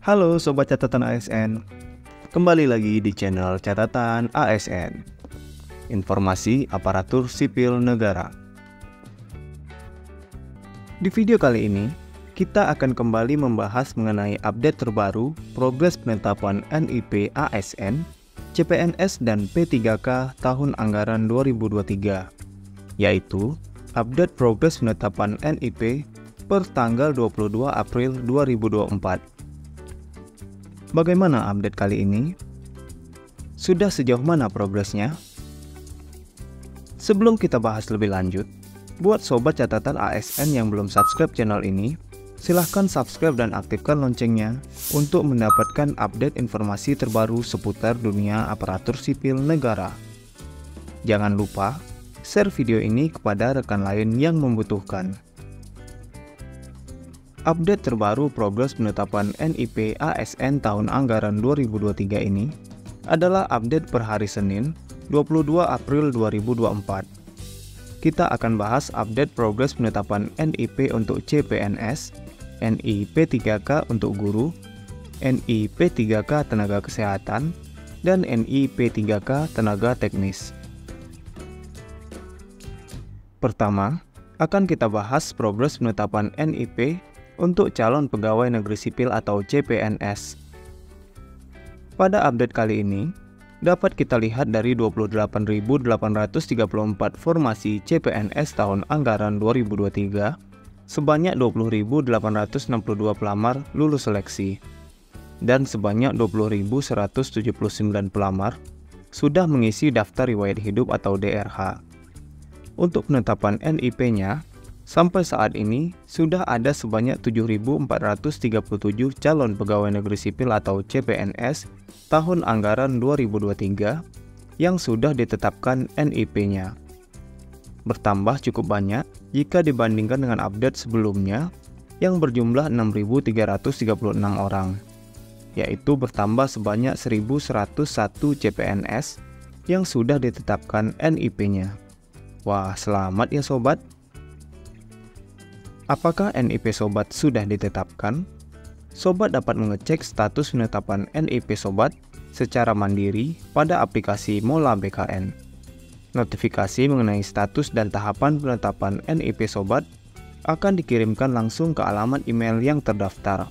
Halo Sobat Catatan ASN, kembali lagi di channel Catatan ASN, Informasi Aparatur Sipil Negara. Di video kali ini, kita akan kembali membahas mengenai update terbaru progres penetapan NIP ASN, CPNS dan P3K tahun anggaran 2023, yaitu update progres penetapan NIP per tanggal 22 April 2024. Bagaimana update kali ini? Sudah sejauh mana progresnya? Sebelum kita bahas lebih lanjut, buat Sobat Catatan ASN yang belum subscribe channel ini, silahkan subscribe dan aktifkan loncengnya untuk mendapatkan update informasi terbaru seputar dunia aparatur sipil negara. Jangan lupa, share video ini kepada rekan lain yang membutuhkan. Update terbaru progres penetapan NIP ASN tahun anggaran 2023 ini adalah update per hari Senin, 22 April 2024. Kita akan bahas update progres penetapan NIP untuk CPNS, NIP 3K untuk guru, NIP 3K tenaga kesehatan, dan NIP 3K tenaga teknis. Pertama, akan kita bahas progres penetapan NIP untuk calon pegawai negeri sipil atau CPNS. Pada update kali ini, dapat kita lihat dari 28.834 formasi CPNS tahun anggaran 2023, sebanyak 20.862 pelamar lulus seleksi, dan sebanyak 20.179 pelamar sudah mengisi daftar riwayat hidup atau DRH. Untuk penetapan NIP-nya, sampai saat ini, sudah ada sebanyak 7.437 calon pegawai negeri sipil atau CPNS tahun anggaran 2023 yang sudah ditetapkan NIP-nya. Bertambah cukup banyak jika dibandingkan dengan update sebelumnya yang berjumlah 6.336 orang, yaitu bertambah sebanyak 1.101 CPNS yang sudah ditetapkan NIP-nya. Wah, selamat ya sobat! Apakah NIP Sobat sudah ditetapkan? Sobat dapat mengecek status penetapan NIP Sobat secara mandiri pada aplikasi Mola BKN. Notifikasi mengenai status dan tahapan penetapan NIP Sobat akan dikirimkan langsung ke alamat email yang terdaftar.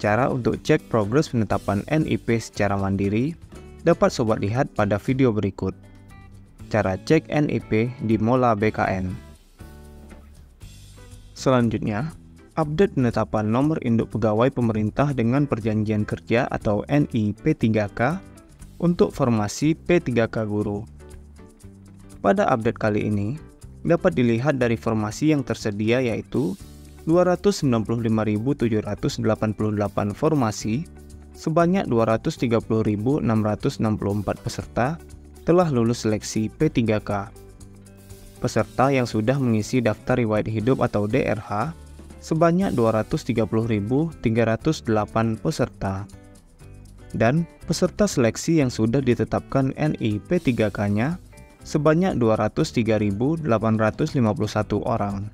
Cara untuk cek progres penetapan NIP secara mandiri dapat Sobat lihat pada video berikut. Cara cek NIP di Mola BKN. Selanjutnya, update penetapan nomor induk pegawai pemerintah dengan perjanjian kerja atau NIP 3K untuk formasi P3K guru. Pada update kali ini, dapat dilihat dari formasi yang tersedia yaitu 295.788 formasi, sebanyak 230.664 peserta telah lulus seleksi P3K. Peserta yang sudah mengisi daftar riwayat hidup atau DRH sebanyak 230.308 peserta. Dan peserta seleksi yang sudah ditetapkan NIP 3K-nya sebanyak 203.851 orang.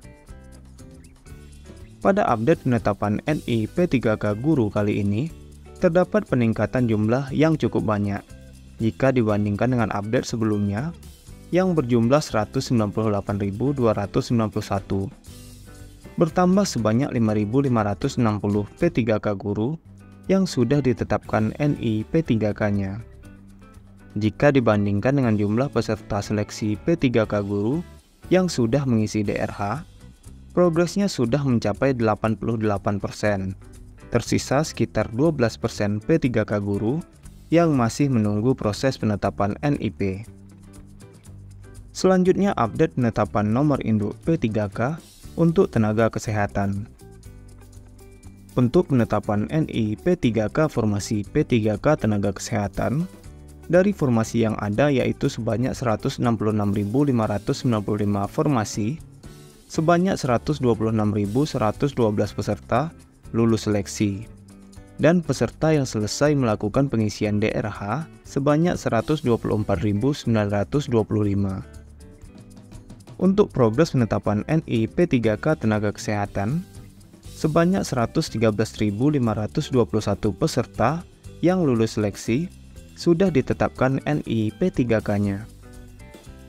Pada update penetapan NIP 3K guru kali ini, terdapat peningkatan jumlah yang cukup banyak jika dibandingkan dengan update sebelumnya yang berjumlah 198.291. Bertambah sebanyak 5.560 P3K guru yang sudah ditetapkan NIP 3K-nya. Jika dibandingkan dengan jumlah peserta seleksi P3K guru yang sudah mengisi DRH, progresnya sudah mencapai 88%. Tersisa sekitar 12% P3K guru yang masih menunggu proses penetapan NIP. Selanjutnya update penetapan nomor induk P3K untuk tenaga kesehatan. Untuk penetapan NIP 3K formasi P3K tenaga kesehatan, dari formasi yang ada yaitu sebanyak 166.595 formasi, sebanyak 126.112 peserta lulus seleksi, dan peserta yang selesai melakukan pengisian DRH sebanyak 124.925. Untuk progres penetapan NIP 3K tenaga kesehatan, sebanyak 113.521 peserta yang lulus seleksi sudah ditetapkan NIP3K-nya.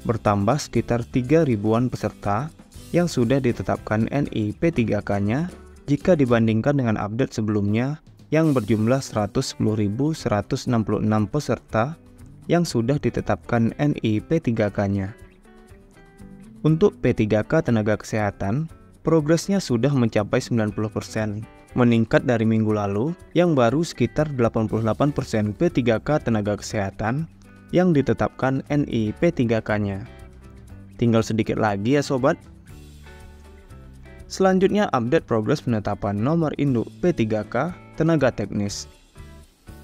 Bertambah sekitar 3.000-an peserta yang sudah ditetapkan NIP3K-nya jika dibandingkan dengan update sebelumnya yang berjumlah 110.166 peserta yang sudah ditetapkan NIP3K-nya. Untuk P3K tenaga kesehatan, progresnya sudah mencapai 90%, meningkat dari minggu lalu yang baru sekitar 88% P3K tenaga kesehatan yang ditetapkan NIP3K-nya. Tinggal sedikit lagi ya sobat. Selanjutnya update progres penetapan nomor induk P3K tenaga teknis.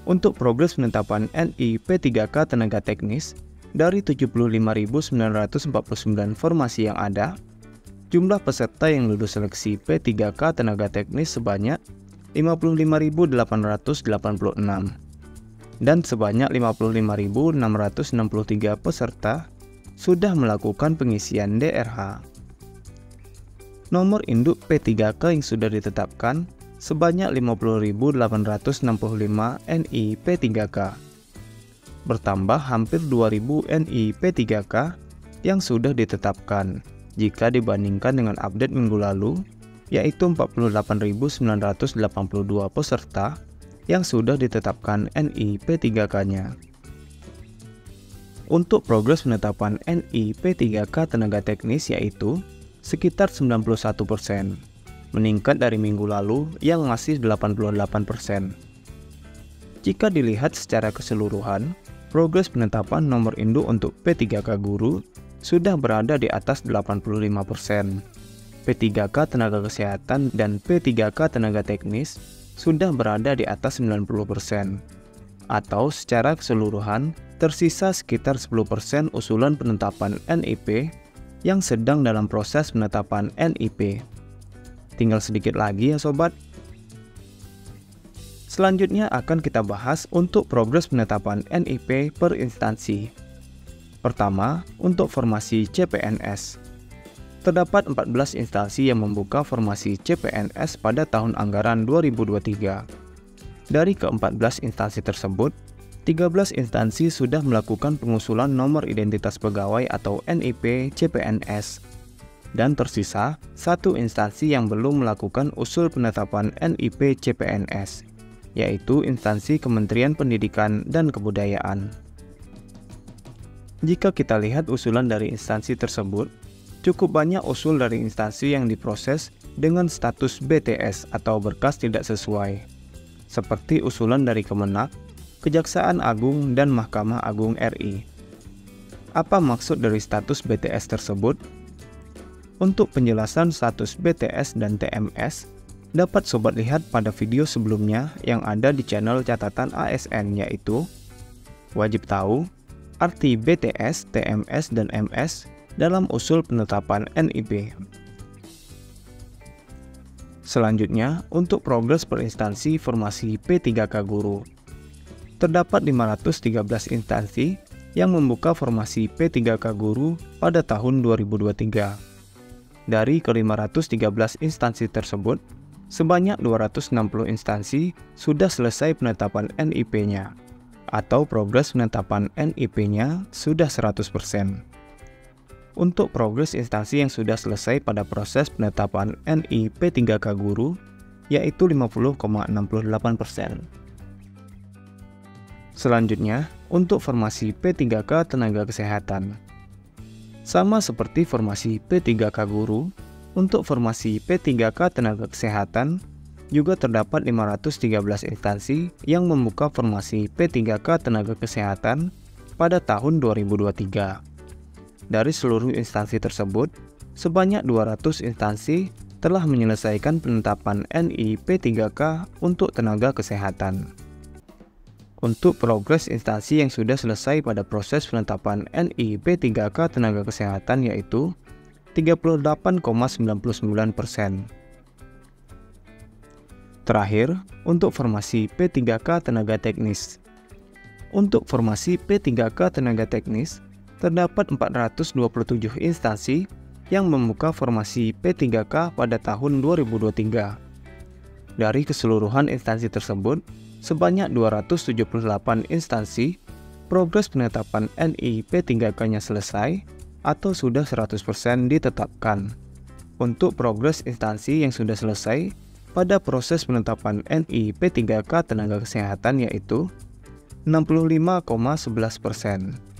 Untuk progres penetapan NIP3K tenaga teknis, dari 75.949 formasi yang ada, jumlah peserta yang lulus seleksi P3K tenaga teknis sebanyak 55.886 dan sebanyak 55.663 peserta sudah melakukan pengisian DRH. Nomor induk P3K yang sudah ditetapkan sebanyak 50.865 NIP3K, bertambah hampir 2.000 NIP3K yang sudah ditetapkan jika dibandingkan dengan update minggu lalu, yaitu 48.982 peserta yang sudah ditetapkan NIP3K-nya. Untuk progres penetapan NIP3K tenaga teknis yaitu sekitar 91%, meningkat dari minggu lalu yang masih 88%. Jika dilihat secara keseluruhan, progres penetapan nomor induk untuk P3K guru sudah berada di atas 85%. P3K tenaga kesehatan dan P3K tenaga teknis sudah berada di atas 90%. Atau secara keseluruhan, tersisa sekitar 10% usulan penetapan NIP yang sedang dalam proses penetapan NIP. Tinggal sedikit lagi ya sobat. Selanjutnya akan kita bahas untuk progres penetapan NIP per instansi. Pertama, untuk formasi CPNS. Terdapat 14 instansi yang membuka formasi CPNS pada tahun anggaran 2023. Dari ke-14 instansi tersebut, 13 instansi sudah melakukan pengusulan nomor identitas pegawai atau NIP CPNS. Dan tersisa satu instansi yang belum melakukan usul penetapan NIP CPNS, yaitu instansi Kementerian Pendidikan dan Kebudayaan. Jika kita lihat usulan dari instansi tersebut, cukup banyak usul dari instansi yang diproses dengan status BTS atau berkas tidak sesuai, seperti usulan dari Kemenak, Kejaksaan Agung, dan Mahkamah Agung RI. Apa maksud dari status BTS tersebut? Untuk penjelasan status BTS dan TMS, dapat sobat lihat pada video sebelumnya yang ada di channel catatan ASN, yaitu wajib tahu arti BTS, TMS, dan MS dalam usul penetapan NIP. Selanjutnya, untuk progres per instansi formasi P3K guru. Terdapat 513 instansi yang membuka formasi P3K guru pada tahun 2023. Dari ke-513 instansi tersebut, sebanyak 260 instansi sudah selesai penetapan NIP-nya, atau progres penetapan NIP-nya sudah 100%. Untuk progres instansi yang sudah selesai pada proses penetapan NIP3K guru, yaitu 50,68%. Selanjutnya, untuk formasi P3K tenaga kesehatan. Sama seperti formasi P3K guru, untuk formasi P3K tenaga kesehatan, juga terdapat 513 instansi yang membuka formasi P3K tenaga kesehatan pada tahun 2023. Dari seluruh instansi tersebut, sebanyak 200 instansi telah menyelesaikan penetapan NIP3K untuk tenaga kesehatan. Untuk progres instansi yang sudah selesai pada proses penetapan NIP3K tenaga kesehatan yaitu 38,99%. Terakhir, untuk formasi P3K tenaga teknis. Untuk formasi P3K tenaga teknis, terdapat 427 instansi yang membuka formasi P3K pada tahun 2023. Dari keseluruhan instansi tersebut, sebanyak 278 instansi, progres penetapan NI P3K-nya selesai atau sudah 100% ditetapkan. Untuk progres instansi yang sudah selesai pada proses penetapan NI P3K tenaga kesehatan yaitu 65,11%.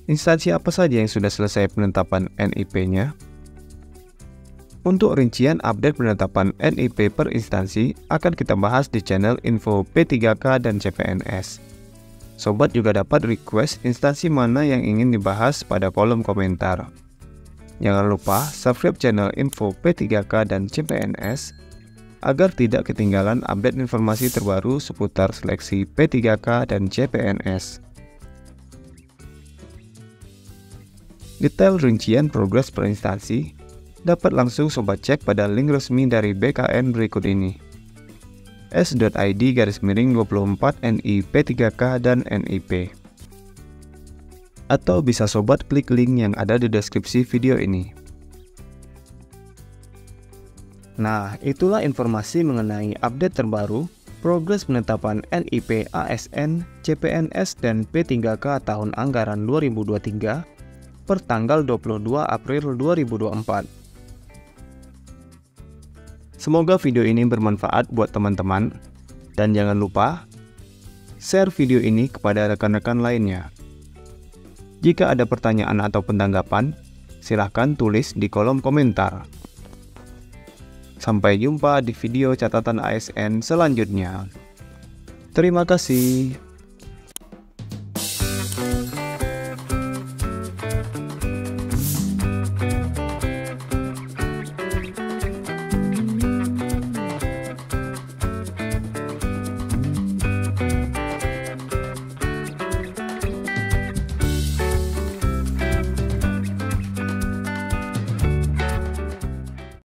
Instansi apa saja yang sudah selesai penetapan NIP-nya? Untuk rincian update penetapan NIP per instansi akan kita bahas di channel info P3K dan CPNS. Sobat juga dapat request instansi mana yang ingin dibahas pada kolom komentar. Jangan lupa subscribe channel info P3K dan CPNS agar tidak ketinggalan update informasi terbaru seputar seleksi P3K dan CPNS. Detail rincian progres per instansi dapat langsung sobat cek pada link resmi dari BKN berikut ini. s.id/24NI-P3K dan NIP. Atau bisa sobat klik link yang ada di deskripsi video ini. Nah, itulah informasi mengenai update terbaru progres penetapan NIP ASN, CPNS, dan P3K tahun anggaran 2023 per tanggal 22 April 2024. Semoga video ini bermanfaat buat teman-teman, dan jangan lupa share video ini kepada rekan-rekan lainnya. Jika ada pertanyaan atau tanggapan, silahkan tulis di kolom komentar. Sampai jumpa di video catatan ASN selanjutnya. Terima kasih.